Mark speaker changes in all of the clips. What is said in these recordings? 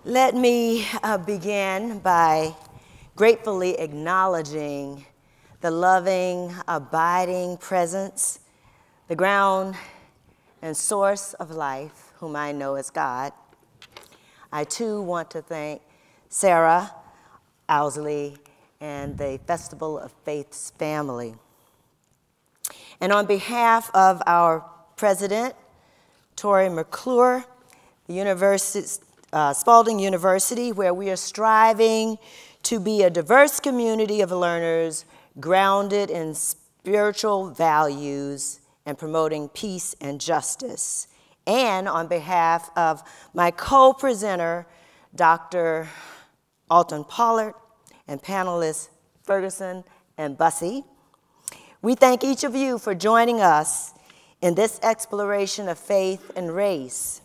Speaker 1: Let me begin by gratefully acknowledging the loving, abiding presence, the ground and source of life, whom I know as God. I too want to thank Sarah Owsley and the Festival of Faith's family. And on behalf of our president, Tori McClure, the Spalding University, where we are striving to be a diverse community of learners grounded in spiritual values and promoting peace and justice. And on behalf of my co-presenter, Dr. Alton Pollard, and panelists Ferguson and Bussey, we thank each of you for joining us in this exploration of faith and race.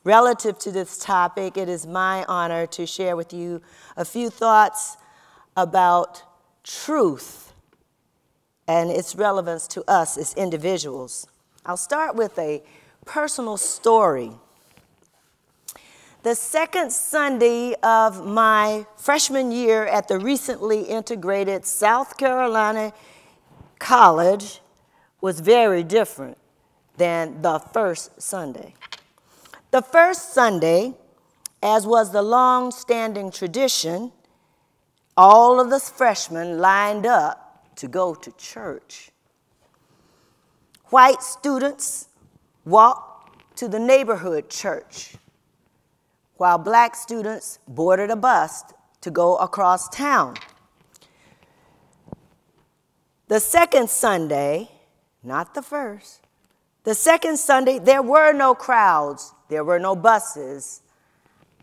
Speaker 1: Relative to this topic, it is my honor to share with you a few thoughts about truth and its relevance to us as individuals. I'll start with a personal story. The second Sunday of my freshman year at the recently integrated South Carolina College was very different than the first Sunday. The first Sunday, as was the long-standing tradition, all of the freshmen lined up to go to church. White students walked to the neighborhood church, while black students boarded a bus to go across town. The second Sunday, not the first, the second Sunday, there were no crowds, there were no buses.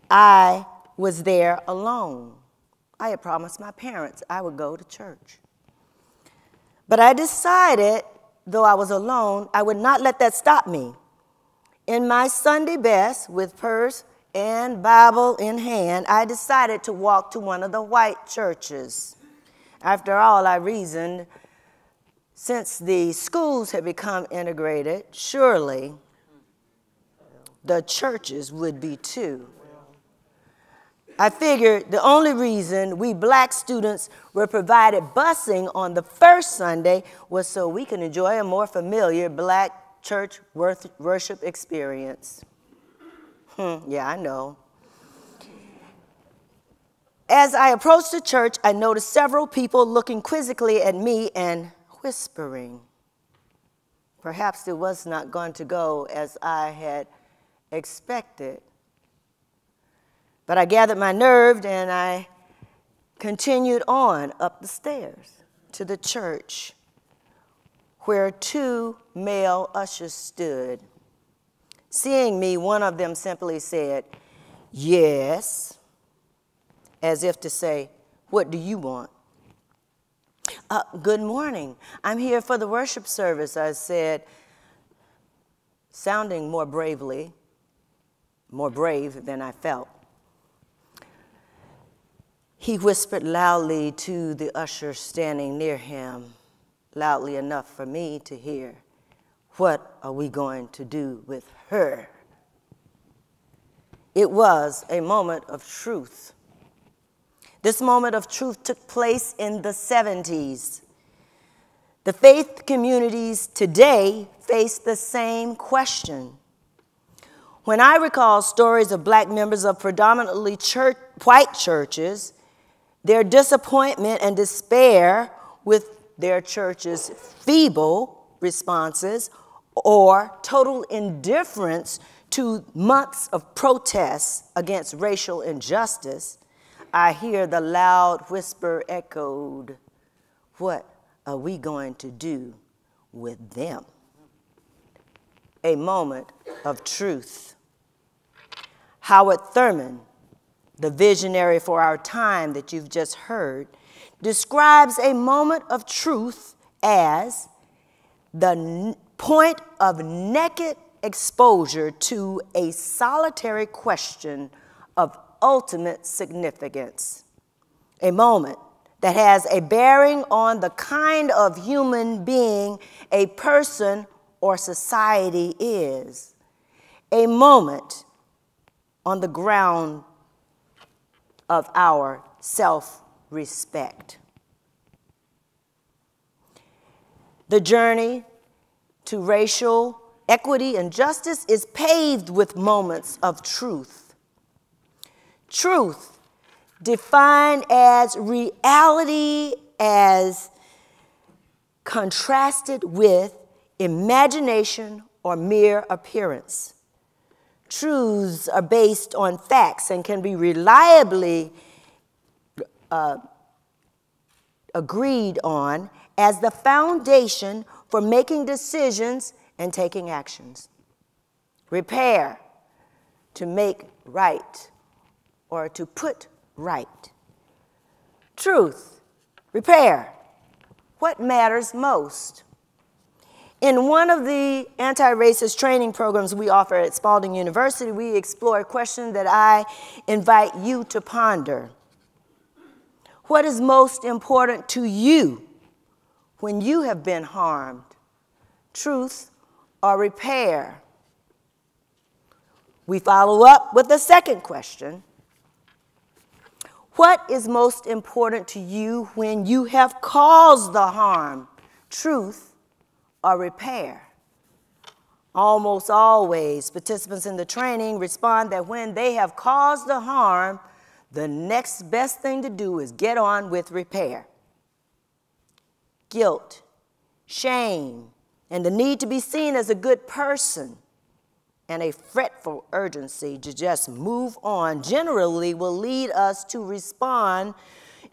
Speaker 1: I was there alone. I had promised my parents I would go to church. But I decided, though I was alone, I would not let that stop me. In my Sunday best, with purse and Bible in hand, I decided to walk to one of the white churches. After all, I reasoned, since the schools had become integrated, surely the churches would be too. I figured the only reason we black students were provided busing on the first Sunday was so we can enjoy a more familiar black church worship experience. Yeah, I know. As I approached the church, I noticed several people looking quizzically at me and whispering. Perhaps it was not going to go as I had expected. But I gathered my nerve and I continued on up the stairs to the church, where two male ushers stood. Seeing me, one of them simply said, "Yes," as if to say, "What do you want?" "Good morning. I'm here for the worship service," I said, sounding more brave than I felt. He whispered loudly to the usher standing near him, loudly enough for me to hear, "What are we going to do with her?" It was a moment of truth. This moment of truth took place in the 70s. The faith communities today face the same question. When I recall stories of black members of predominantly white churches, their disappointment and despair with their church's feeble responses or total indifference to months of protests against racial injustice, I hear the loud whisper echoed, "What are we going to do with them?" A moment of truth. Howard Thurman, the visionary for our time that you've just heard, describes a moment of truth as the point of naked exposure to a solitary question of ultimate significance, a moment that has a bearing on the kind of human being a person or society is, a moment on the ground of our self-respect. The journey to racial equity and justice is paved with moments of truth. Truth, defined as reality as contrasted with imagination or mere appearance. Truths are based on facts and can be reliably agreed on as the foundation for making decisions and taking actions. Repair, to make right or to put right. Truth, repair, what matters most? In one of the anti-racist training programs we offer at Spalding University, we explore a question that I invite you to ponder. What is most important to you when you have been harmed? Truth or repair? We follow up with the second question. What is most important to you when you have caused the harm? Truth or repair? Almost always, participants in the training respond that when they have caused the harm, the next best thing to do is get on with repair. Guilt, shame, and the need to be seen as a good person, and a fretful urgency to just move on generally will lead us to respond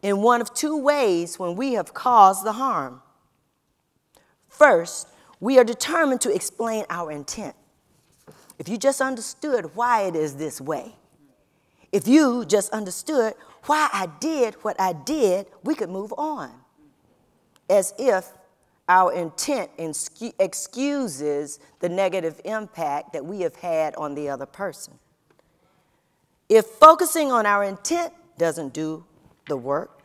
Speaker 1: in one of two ways when we have caused the harm. First, we are determined to explain our intent. If you just understood why it is this way, if you just understood why I did what I did, we could move on. As if our intent excuses the negative impact that we have had on the other person. If focusing on our intent doesn't do the work,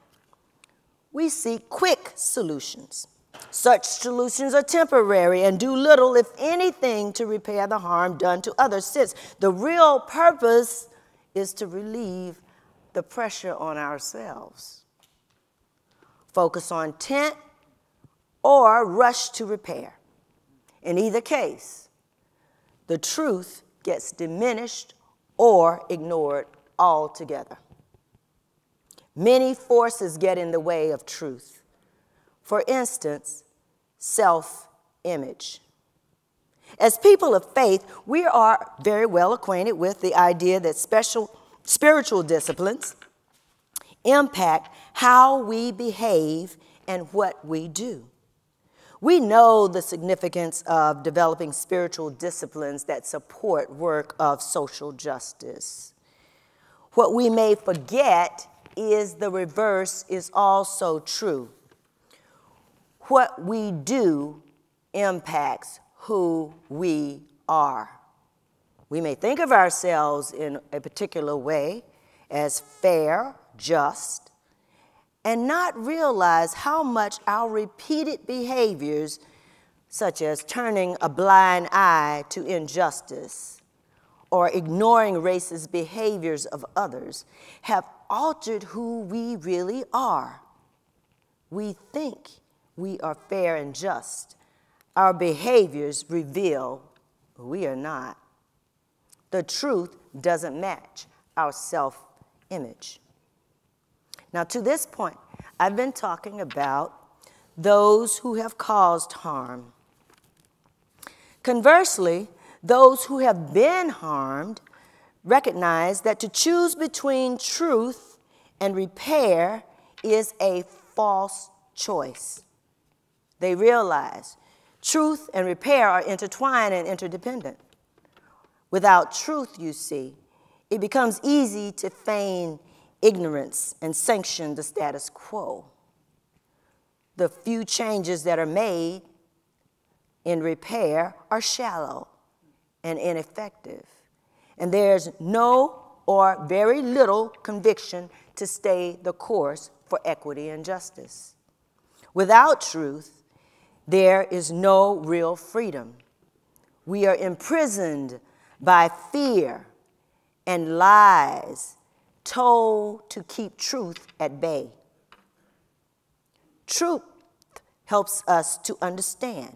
Speaker 1: we seek quick solutions. Such solutions are temporary and do little, if anything, to repair the harm done to others, since the real purpose is to relieve the pressure on ourselves. Focus on intent or rush to repair. In either case, the truth gets diminished or ignored altogether. Many forces get in the way of truth. For instance, self-image. As people of faith, we are very well acquainted with the idea that spiritual disciplines impact how we behave and what we do. We know the significance of developing spiritual disciplines that support work of social justice. What we may forget is the reverse is also true. What we do impacts who we are. We may think of ourselves in a particular way as fair, just, and not realize how much our repeated behaviors, such as turning a blind eye to injustice or ignoring racist behaviors of others, have altered who we really are. We think we are fair and just. Our behaviors reveal we are not. The truth doesn't match our self-image. Now, to this point, I've been talking about those who have caused harm. Conversely, those who have been harmed recognize that to choose between truth and repair is a false choice. They realize truth and repair are intertwined and interdependent. Without truth, you see, it becomes easy to feign ignorance and sanction the status quo. The few changes that are made in repair are shallow and ineffective, and there's no or very little conviction to stay the course for equity and justice. Without truth, there is no real freedom. We are imprisoned by fear and lies told to keep truth at bay. Truth helps us to understand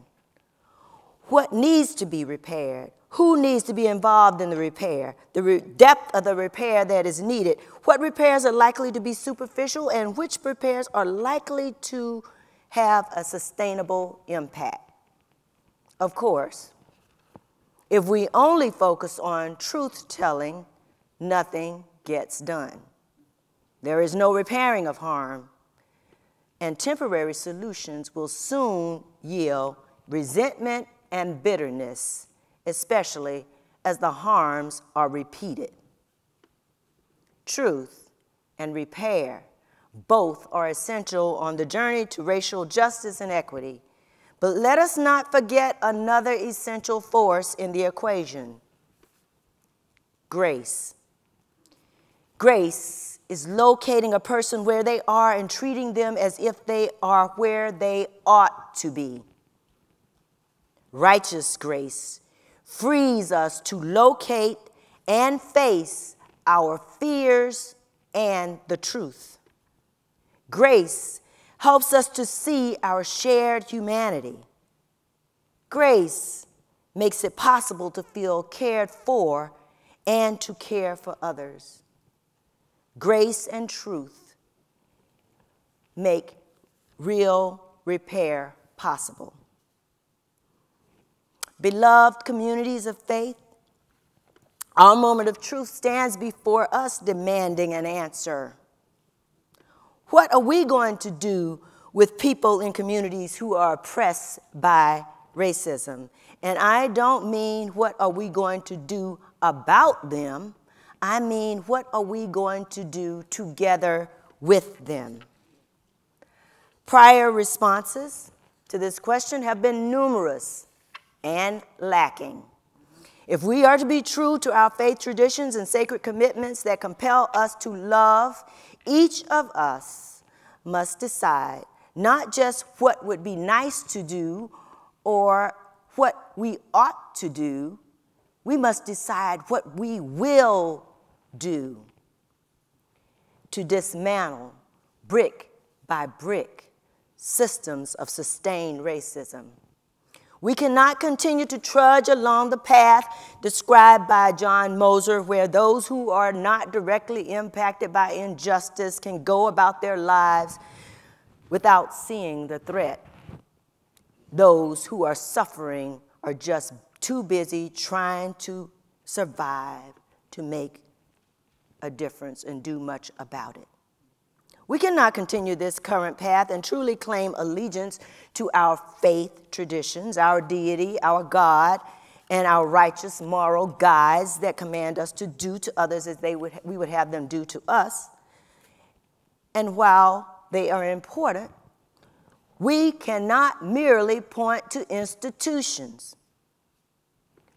Speaker 1: what needs to be repaired, who needs to be involved in the repair, the depth of the repair that is needed, what repairs are likely to be superficial, and which repairs are likely to have a sustainable impact. Of course, if we only focus on truth-telling, nothing gets done. There is no repairing of harm, and temporary solutions will soon yield resentment and bitterness, especially as the harms are repeated. Truth and repair both are essential on the journey to racial justice and equity, but let us not forget another essential force in the equation: grace. Grace is locating a person where they are and treating them as if they are where they ought to be. Righteous grace frees us to locate and face our fears and the truth. Grace helps us to see our shared humanity. Grace makes it possible to feel cared for and to care for others. Grace and truth make real repair possible. Beloved communities of faith, our moment of truth stands before us demanding an answer. What are we going to do with people in communities who are oppressed by racism? And I don't mean what are we going to do about them. I mean, what are we going to do together with them? Prior responses to this question have been numerous and lacking. If we are to be true to our faith traditions and sacred commitments that compel us to love, each of us must decide not just what would be nice to do or what we ought to do, we must decide what we will do to dismantle, brick by brick, systems of sustained racism. We cannot continue to trudge along the path described by John Moser, where those who are not directly impacted by injustice can go about their lives without seeing the threat. Those who are suffering are just too busy trying to survive to make a difference and do much about it. We cannot continue this current path and truly claim allegiance to our faith traditions, our deity, our God, and our righteous moral guides that command us to do to others as we would have them do to us. And while they are important, we cannot merely point to institutions.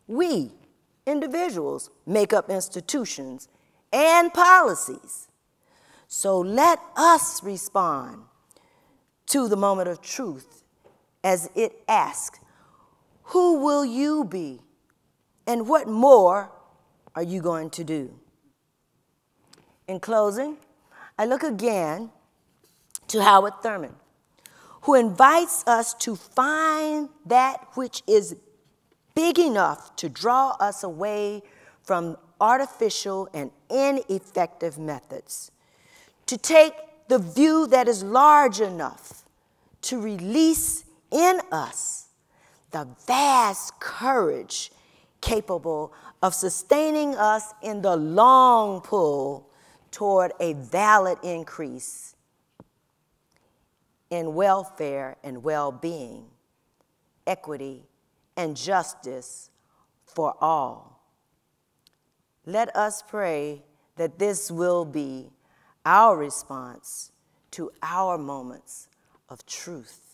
Speaker 1: We, individuals, make up institutions and policies. So let us respond to the moment of truth as it asks, who will you be and what more are you going to do? In closing, I look again to Howard Thurman, who invites us to find that which is big enough to draw us away from artificial and ineffective methods, to take the view that is large enough to release in us the vast courage capable of sustaining us in the long pull toward a valid increase in welfare and well-being, equity, and justice for all. Let us pray that this will be our response to our moments of truth.